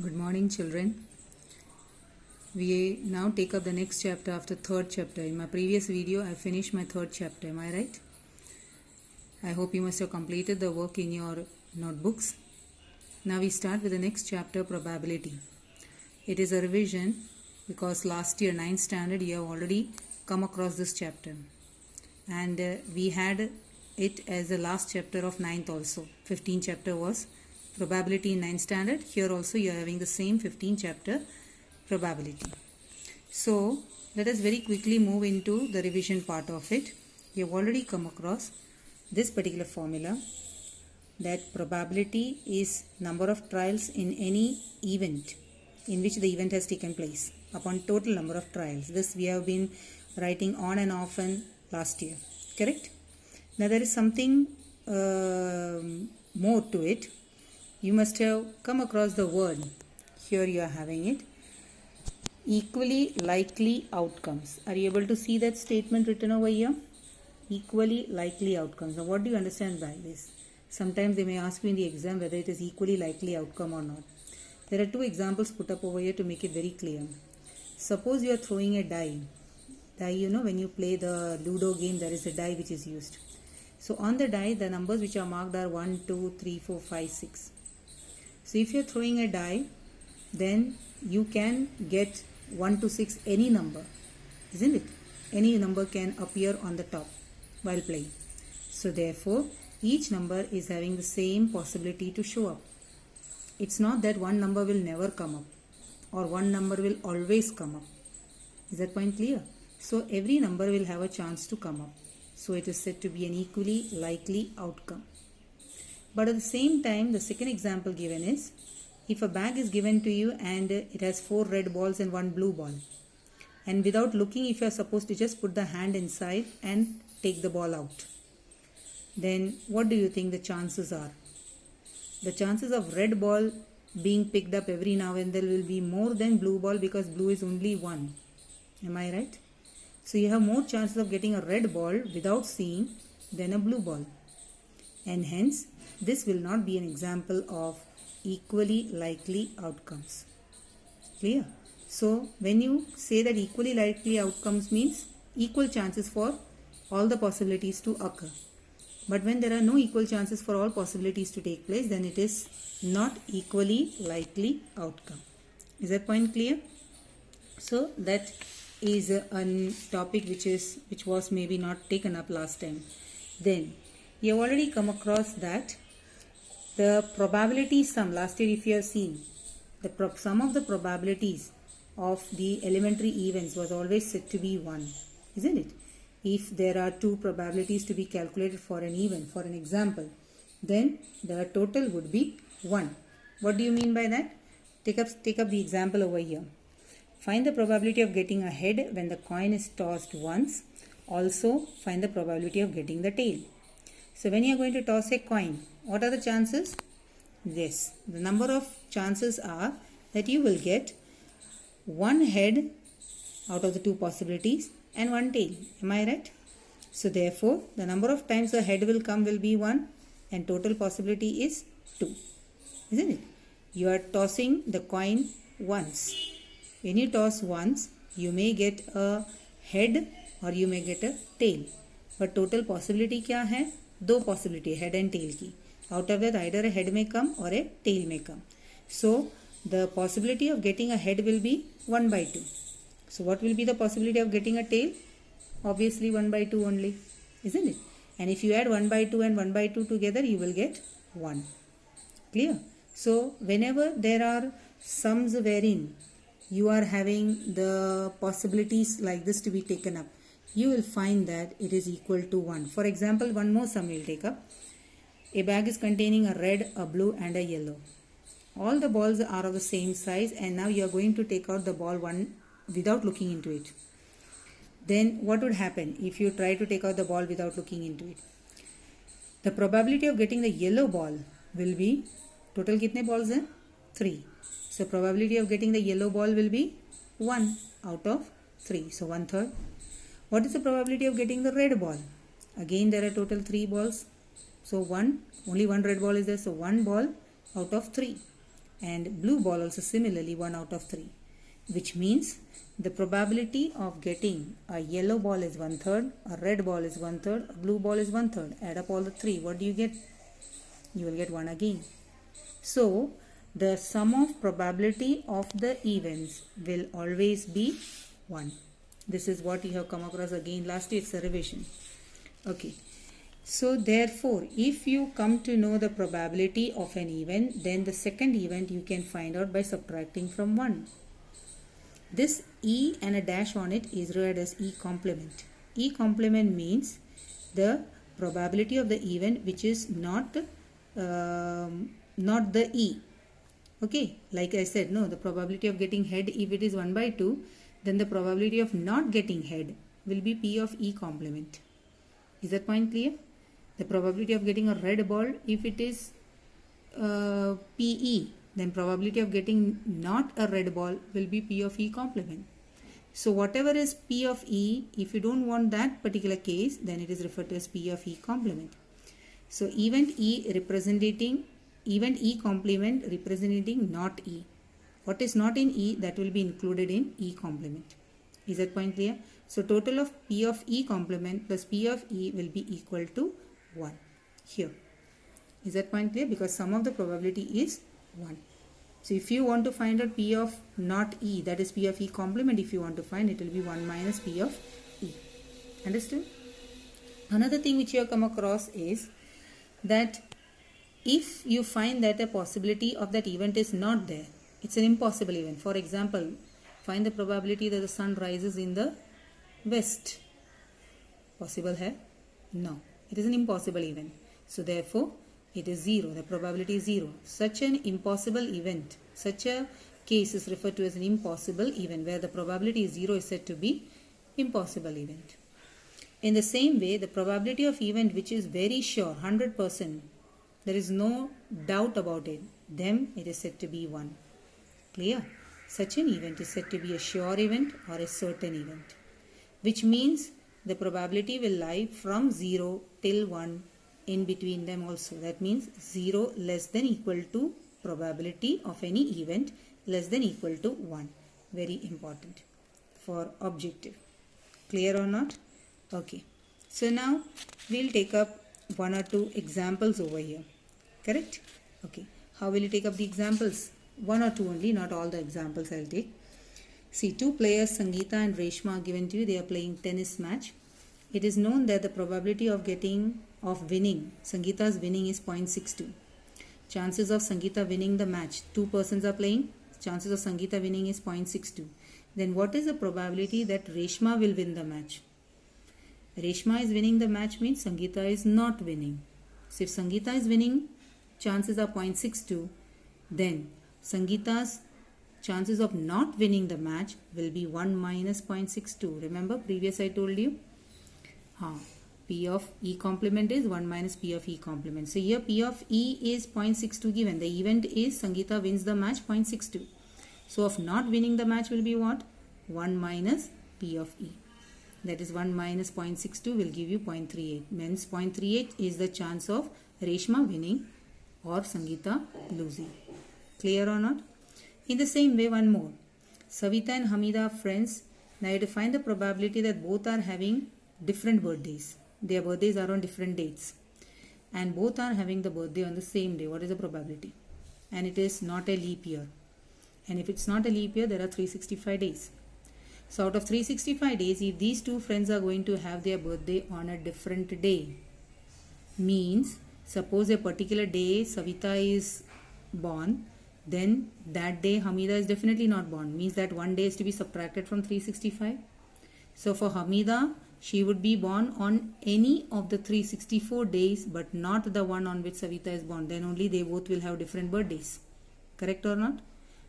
Good morning, children. We now take up the next chapter after third chapter. In my previous video, I finished my third chapter. Am I right? I hope you must have completed the work in your notebooks. Now we start with the next chapter, probability. It is a revision because last year, 9th standard, you have already come across this chapter. And we had it as the last chapter of 9th also. 15th chapter was probability in 9th standard. Here also you are having the same 15th chapter, probability. So let us very quickly move into the revision part of it. You have already come across this particular formula, that probability is number of trials in any event in which the event has taken place upon total number of trials. This we have been writing on and often last year, correct? Now there is something more to it. You must have come across the word. Here you are having it. Equally likely outcomes. Are you able to see that statement written over here? Equally likely outcomes. Now what do you understand by this? Sometimes they may ask you in the exam whether it is equally likely outcome or not. There are two examples put up over here to make it very clear. Suppose you are throwing a die. Die, you know, when you play the Ludo game, there is a die which is used. So on the die, the numbers which are marked are 1, 2, 3, 4, 5, 6. So if you are throwing a die, then you can get 1 to 6 any number, isn't it? Any number can appear on the top while playing. So therefore, each number is having the same possibility to show up. It's not that one number will never come up or one number will always come up. Is that point clear? So every number will have a chance to come up. So it is said to be an equally likely outcome. But at the same time, the second example given is, if a bag is given to you and it has 4 red balls and 1 blue ball, and without looking, if you are supposed to just put the hand inside and take the ball out, then what do you think the chances are? The chances of red ball being picked up every now and then will be more than blue ball, because blue is only 1. Am I right? So you have more chances of getting a red ball without seeing than a blue ball. And hence, this will not be an example of equally likely outcomes. Clear? So when you say that equally likely outcomes means equal chances for all the possibilities to occur. But when there are no equal chances for all possibilities to take place, then it is not equally likely outcome. Is that point clear? So that is a topic which was maybe not taken up last time. Then you have already come across that the probability sum, last year if you have seen, the sum of the probabilities of the elementary events was always said to be 1, isn't it? If there are 2 probabilities to be calculated for an event, for an example, then the total would be 1. What do you mean by that? Take up the example over here. Find the probability of getting a head when the coin is tossed once. Also find the probability of getting the tail. So when you are going to toss a coin, what are the chances? Yes, the number of chances are that you will get 1 head out of the 2 possibilities and 1 tail. Am I right? So therefore, the number of times the head will come will be 1 and total possibility is 2. Isn't it? You are tossing the coin once. When you toss once, you may get a head or you may get a tail. But total possibility क्या है? 2 possibility, head and tail की. Out of that, either a head may come or a tail may come. So the possibility of getting a head will be 1 by 2. So what will be the possibility of getting a tail? Obviously 1 by 2 only, isn't it? And if you add 1 by 2 and 1 by 2 together, you will get 1. Clear? So whenever there are sums wherein you are having the possibilities like this to be taken up, you will find that it is equal to 1. For example, one more sum we will take up. A bag is containing a red, a blue and a yellow. All the balls are of the same size, and now you are going to take out the ball one without looking into it. Then what would happen if you try to take out the ball without looking into it? The probability of getting the yellow ball will be, total kitne balls हैं? 3. So probability of getting the yellow ball will be 1 out of 3. So 1/3. What is the probability of getting the red ball? Again there are total 3 balls. So only one red ball is there. So 1 ball out of 3. and blue ball also similarly 1 out of 3, which means the probability of getting a yellow ball is 1/3, a red ball is 1/3, a blue ball is 1/3. Add up all the three. What do you get? You will get 1 again. So the sum of probability of the events will always be 1. This is what you have come across again last year. It's a revision. Okay. So therefore, if you come to know the probability of an event, then the second event you can find out by subtracting from 1. This E and a dash on it is read as E complement. E complement means the probability of the event which is not the E. Okay, like I said, no, the probability of getting head, if it is 1/2, then the probability of not getting head will be P of E complement. Is that point clear? The probability of getting a red ball, if it is PE, then probability of getting not a red ball will be P of E complement. So whatever is P of E, if you don't want that particular case, then it is referred to as P of E complement. So event E complement representing not E. What is not in E, that will be included in E complement. Is that point clear? So total of P of E complement plus P of E will be equal to 1 here. Is that point clear? Because sum of the probability is 1. So if you want to find out P of not E, that is P of E complement, if you want to find, it will be 1 minus P of E. Understood? Another thing which you have come across is that if you find that a possibility of that event is not there, it's an impossible event. For example, find the probability that the sun rises in the west. Possible hai? No. It is an impossible event. So therefore, it is 0. The probability is 0. Such an impossible event, such a case is referred to as an impossible event, where the probability is 0 is said to be impossible event. In the same way, the probability of event which is very sure, 100%, there is no doubt about it, then it is said to be 1. Clear? Such an event is said to be a sure event or a certain event, which means the probability will lie from 0 till 1 in between them also. That means 0 less than equal to probability of any event less than equal to 1. Very important for objective. Clear or not? Okay. So now we'll take up 1 or 2 examples over here. Correct? Okay. How will you take up the examples? 1 or 2 only, not all the examples I'll take. See, 2 players, Sangeeta and Reshma, are given to you. They are playing tennis match. It is known that the probability of winning, Sangeeta's winning is 0.62. Chances of Sangeeta winning the match, 2 persons are playing. Chances of Sangeeta winning is 0.62. Then what is the probability that Reshma will win the match? Reshma is winning the match means Sangeeta is not winning. So if Sangeeta is winning, chances are 0.62. Then Sangeeta's chances of not winning the match will be 1 minus 0.62. Remember, previous I told you? P of E complement is 1 minus P of E complement. So here P of E is 0.62 given. The event is Sangeeta wins the match 0.62. So of not winning the match will be what? 1 minus P of E. That is 1 minus 0.62 will give you 0.38. Means 0.38 is the chance of Reshma winning or Sangeeta losing. Clear or not? In the same way, one more. Savita and Hamida are friends. Now you have to find the probability that both are having different birthdays. Their birthdays are on different dates. And both are having the birthday on the same day. What is the probability? And it is not a leap year. And if it's not a leap year, there are 365 days. So out of 365 days, if these 2 friends are going to have their birthday on a different day, means suppose a particular day Savita is born, then that day Hamida is definitely not born. Means that one day is to be subtracted from 365. So for Hamida, she would be born on any of the 364 days, but not the one on which Savita is born. Then only they both will have different birthdays. Correct or not?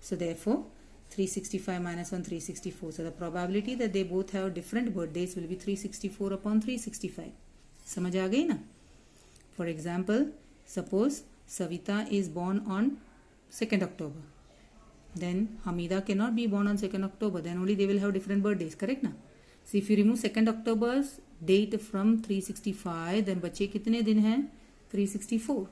So therefore, 365 minus 1, 364. So the probability that they both have different birthdays will be 364 upon 365. Samajh aa gayi na? For example, suppose Savita is born on 2nd October. Then Hamida cannot be born on 2nd October. Then only they will have different birthdays. Correct na? So if you remove 2nd October's date from 365, then बचे कितने दिन हैं? 364.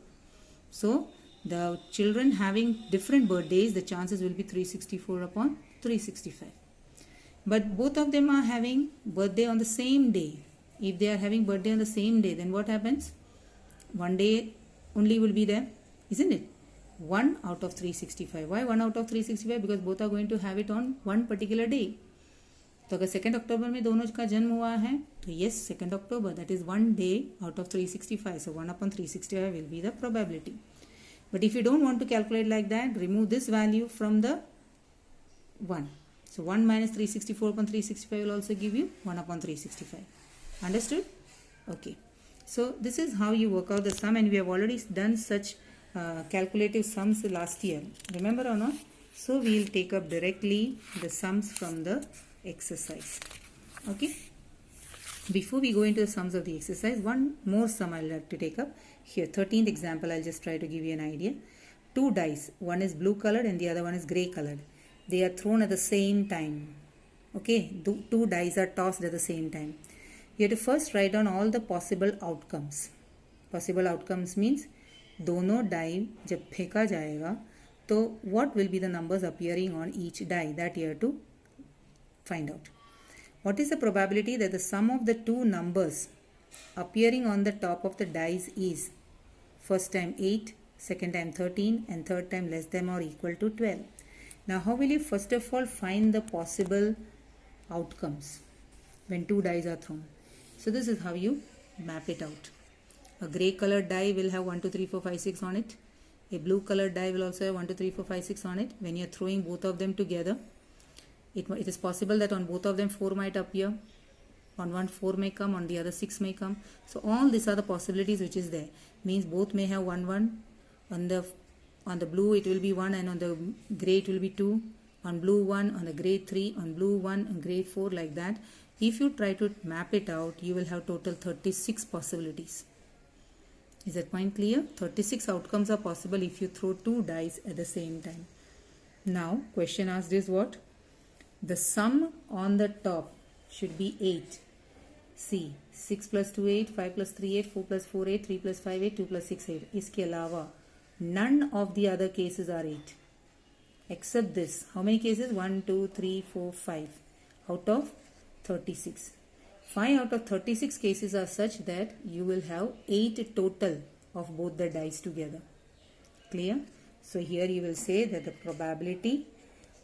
So The children having different birthdays, the chances will be 364 upon 365. But both of them are having birthday on the same day. If they are having birthday on the same day, then what happens? One day only will be there, isn't it? 1 out of 365. Why 1 out of 365? Because both are going to have it on one particular day. तो अगर 2 अक्टूबर में दोनों का जन्म हुआ है तो yes, 2 October, that is one day out of 365. So 1 upon 365 will be the probability. But if you don't want to calculate like that, remove this value from the 1. So 1 minus 364 upon 365 will also give you 1 upon 365. Understood? Okay. So this is how you work out the sum, and we have already done such calculative sums last year. Remember or not? So we will take up directly the sums from the exercise. Okay. Before we go into the sums of the exercise, one more sum I'll like to take up. Here, 13th example, I'll just try to give you an idea. 2 dice, one is blue colored and the other one is grey colored. They are thrown at the same time. Okay, 2 dice are tossed at the same time. You have to first write down all the possible outcomes. Possible outcomes means दोनों die जब फेंका जाएगा तो what will be the numbers appearing on each die, that you have to find out. What is the probability that the sum of the two numbers appearing on the top of the dice is first time 8, second time 13 and third time less than or equal to 12? Now how will you first of all find the possible outcomes when 2 dice are thrown? So this is how you map it out. A grey colored die will have 1, 2, 3, 4, 5, 6 on it. A blue colored die will also have 1, 2, 3, 4, 5, 6 on it. When you are throwing both of them together, it is possible that on both of them 4 might appear. On one 4 may come, on the other 6 may come. So all these are the possibilities which is there. Means both may have 1, 1. On the blue it will be 1 and on the grey it will be 2. On blue 1, on the grey 3, on blue 1 and grey 4, like that. If you try to map it out, you will have total 36 possibilities. Is that point clear? 36 outcomes are possible if you throw 2 dice at the same time. Now, question asked is what? The sum on the top should be 8. See, 6 plus 2 8, 5 plus 3 8, 4 plus 4 8, 3 plus 5 8, 2 plus 6 8. इसके अलावा none of the other cases are 8. Except this. How many cases? 1, 2, 3, 4, 5 out of 36. 5 out of 36 cases are such that you will have 8 total of both the dice together. Clear? So here you will say that the probability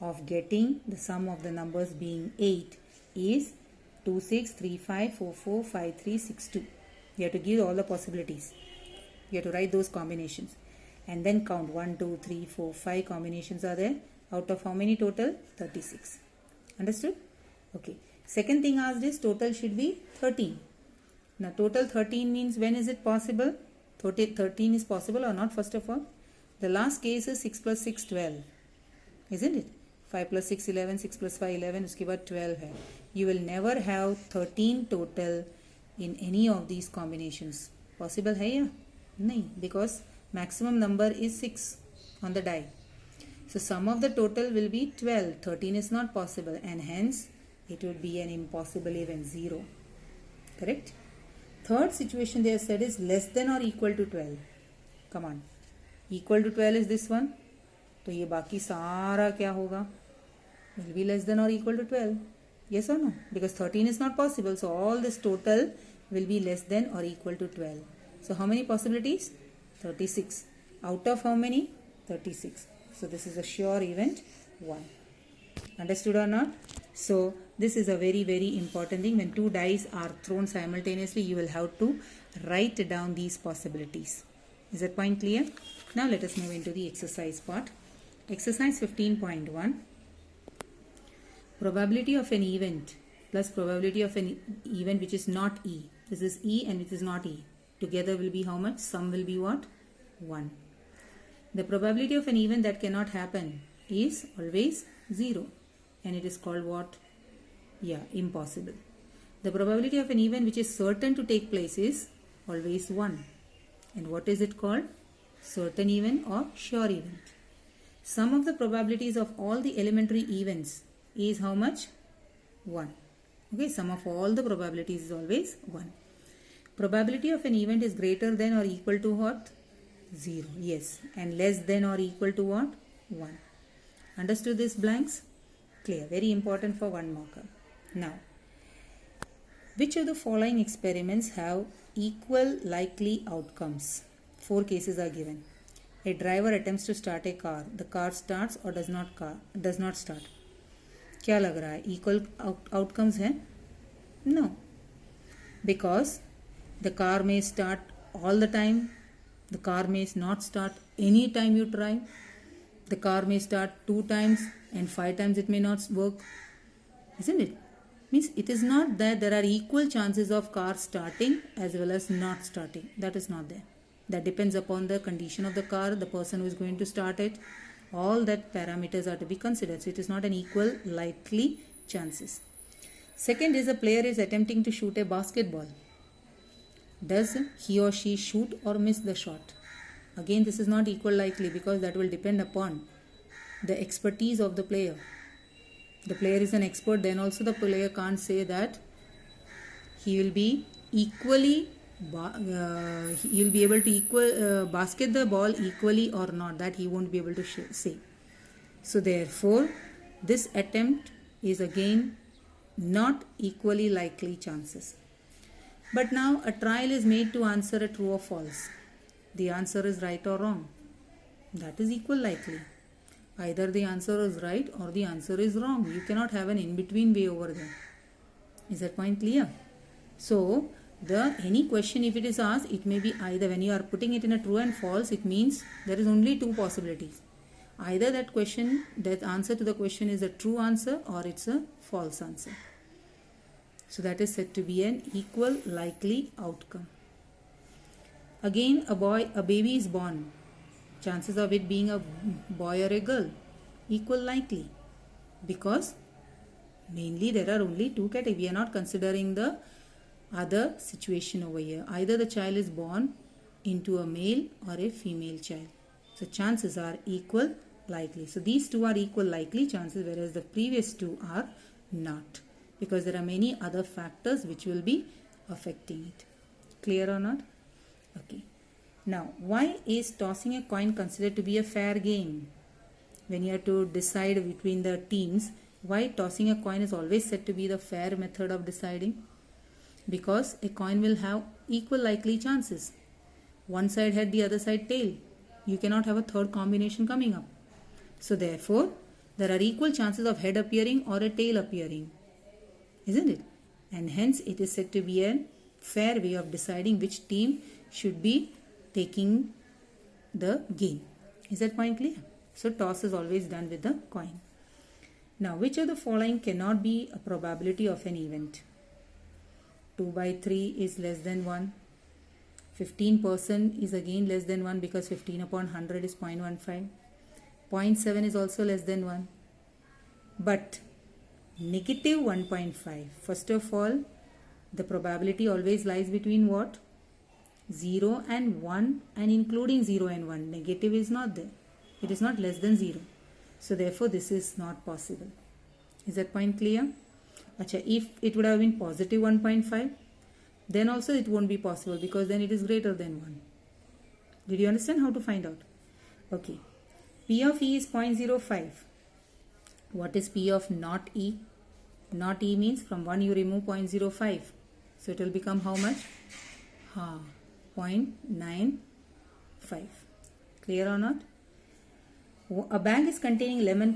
of getting the sum of the numbers being 8 is 2, 6, 3, 5, 4, 4, 5, 3, 6, 2. You have to give all the possibilities. You have to write those combinations. And then count 1, 2, 3, 4, 5 combinations are there. Out of how many total? 36. Understood? Okay. Second thing asked is total should be 13. Now total 13 means when is it possible? 13 is possible or not first of all? The last case is 6 plus 6 12. Isn't it? 5 plus 6 11, 6 plus 5 11, उसके बाद 12 है. You will never have 13 total in any of these combinations. Possible है या? नहीं, because maximum number is 6 on the die. So sum of the total will be 12. 13 is not possible and hence it would be an impossible event, 0. Correct? Third situation they have said is less than or equal to 12. Come on. Equal to 12 is this one. तो ये बाकी सारा क्या होगा? Will be less than or equal to 12. Yes or no? Because 13 is not possible. So all this total will be less than or equal to 12. So how many possibilities? 36. Out of how many? 36. So this is a sure event 1. Understood or not? So this is a very, very important thing. When 2 dice are thrown simultaneously, you will have to write down these possibilities. Is that point clear? Now let us move into the exercise part. Exercise 15.1. Probability of an event plus probability of an event which is not E. This is E and it is not E. Together will be how much? Sum will be what? 1. The probability of an event that cannot happen is always 0. And it is called what? Yeah, impossible. The probability of an event which is certain to take place is always 1. And what is it called? Certain event or sure event. Sum of the probabilities of all the elementary events is how much? 1. Okay, sum of all the probabilities is always 1. Probability of an event is greater than or equal to what? 0. Yes. And less than or equal to what? 1. Understood this blanks? Clear. Very important for 1 marker. Now, which of the following experiments have equal likely outcomes? 4 cases are given. A driver attempts to start a car. The car starts or does not start. क्या लग रहा है? Equal outcomes है? No. Because the car may start all the time. The car may not start any time you try. The car may start 2 times and 5 times it may not work. Isn't it? Means it is not that there are equal chances of car starting as well as not starting. That is not there. That depends upon the condition of the car, the person who is going to start it. All that parameters are to be considered. So it is not an equal likely chances. Second is a player is attempting to shoot a basketball. Does he or she shoot or miss the shot? Again, this is not equal likely because that will depend upon the expertise of the player. The player is an expert, then also the player can't say that he will be equally he will be able to basket the ball equally or not. That he won't be able to say. So therefore, this attempt is again not equally likely chances. But now a trial is made to answer a true or false. The answer is right or wrong. That is equal likely. Either the answer is right or the answer is wrong. You cannot have an in-between way over there. Is that point clear? So, any question if it is asked, it may be either when you are putting it in a true and false, it means there is only 2 possibilities. Either that answer to the question is a true answer or it's a false answer. So that is said to be an equal likely outcome. Again, a baby is born. Chances of it being a boy or a girl, equal likely. Because mainly there are only 2 categories. We are not considering the other situation over here. Either the child is born into a male or a female child. So chances are equal likely. So these 2 are equal likely chances, whereas the previous 2 are not. Because there are many other factors which will be affecting it. Clear or not? Okay. Now, why is tossing a coin considered to be a fair game? When you have to decide between the teams, why tossing a coin is always said to be the fair method of deciding? Because a coin will have equal likely chances. One side head, the other side tail. You cannot have a third combination coming up. So therefore, there are equal chances of head appearing or a tail appearing. Isn't it? And hence it is said to be a fair way of deciding which team should be taking the game. Is that point clear? So toss is always done with the coin. Now, which of the following cannot be a probability of an event? 2 by 3 is less than 1. 15% is again less than 1 because 15 upon 100 is 0.15. 0.7 is also less than 1. But negative 1.5. First of all, the probability always lies between what? 0 and 1 and including 0 and 1. Negative is not there. It is not less than 0. So therefore, this is not possible. Is that point clear? Achha, if it would have been positive 1.5, then also it won't be possible because then it is greater than 1. Did you understand how to find out? Okay. P of E is 0.05. What is P of not E? Not E means from 1 you remove 0.05. So it will become how much? 0.95. Clear or not? A bag is containing lemon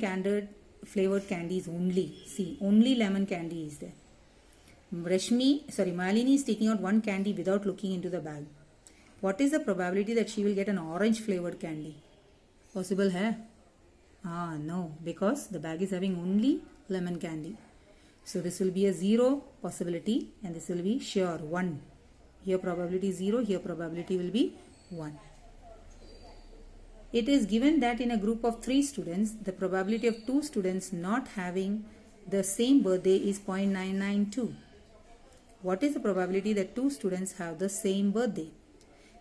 flavored candies only. See, only lemon candy is there. Malini is taking out one candy without looking into the bag. What is the probability that she will get an orange flavored candy? Possible hai? No, because the bag is having only lemon candy. So this will be a 0 possibility and this will be sure 1. Here probability is 0, here probability will be 1. It is given that in a group of 3 students, the probability of 2 students not having the same birthday is 0.992. What is the probability that 2 students have the same birthday?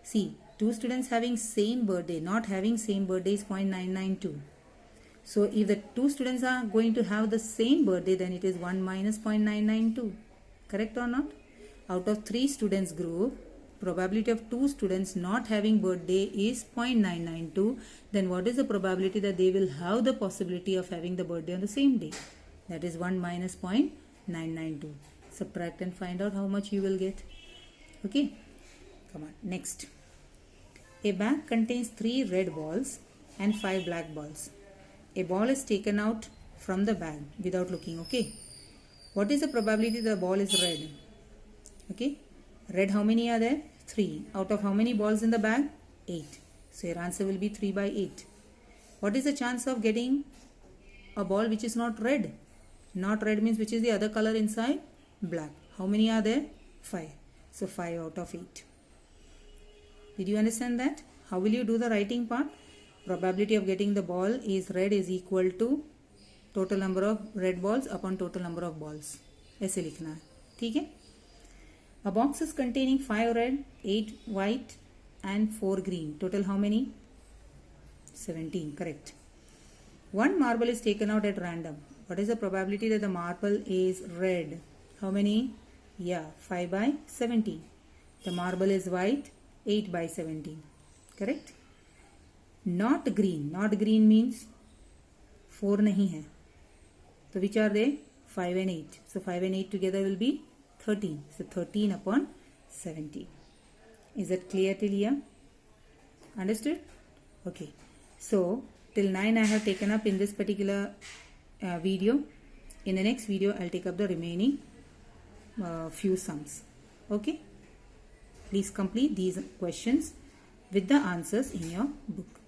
See, 2 students having same birthday, not having same birthday is 0.992. So if the 2 students are going to have the same birthday, then it is 1 minus 0.992. Correct or not? Out of 3 students group, probability of 2 students not having birthday is 0.992, then what is the probability that they will have the possibility of having the birthday on the same day? That is 1 minus 0.992. Subtract and find out how much you will get. Okay, come on, next. A bag contains 3 red balls and 5 black balls. A ball is taken out from the bag without looking. Okay, what is the probability the ball is red? Okay, red, how many are there? 3. Out of how many balls in the bag? 8. So your answer will be 3 by 8. What is the chance of getting a ball which is not red? Not red means which is the other color inside? Black. How many are there? 5. So 5 out of 8. Did you understand that? How will you do the writing part? Probability of getting the ball is red is equal to total number of red balls upon total number of balls. ऐसे लिखना है, ठीक है? A box is containing 5 red, 8 white and 4 green. Total how many? 17, correct. One marble is taken out at random. What is the probability that the marble is red? How many? Yeah, 5 by 17. The marble is white, 8 by 17. Correct? Not green. Not green means 4 नहीं है. So which are they? 5 and 8. So 5 and 8 together will be 13. So 13 upon 17. Is that clear till here? Understood? Okay. So till 9 I have taken up in this particular video. In the next video I'll take up the remaining few sums. Okay. Please complete these questions with the answers in your book.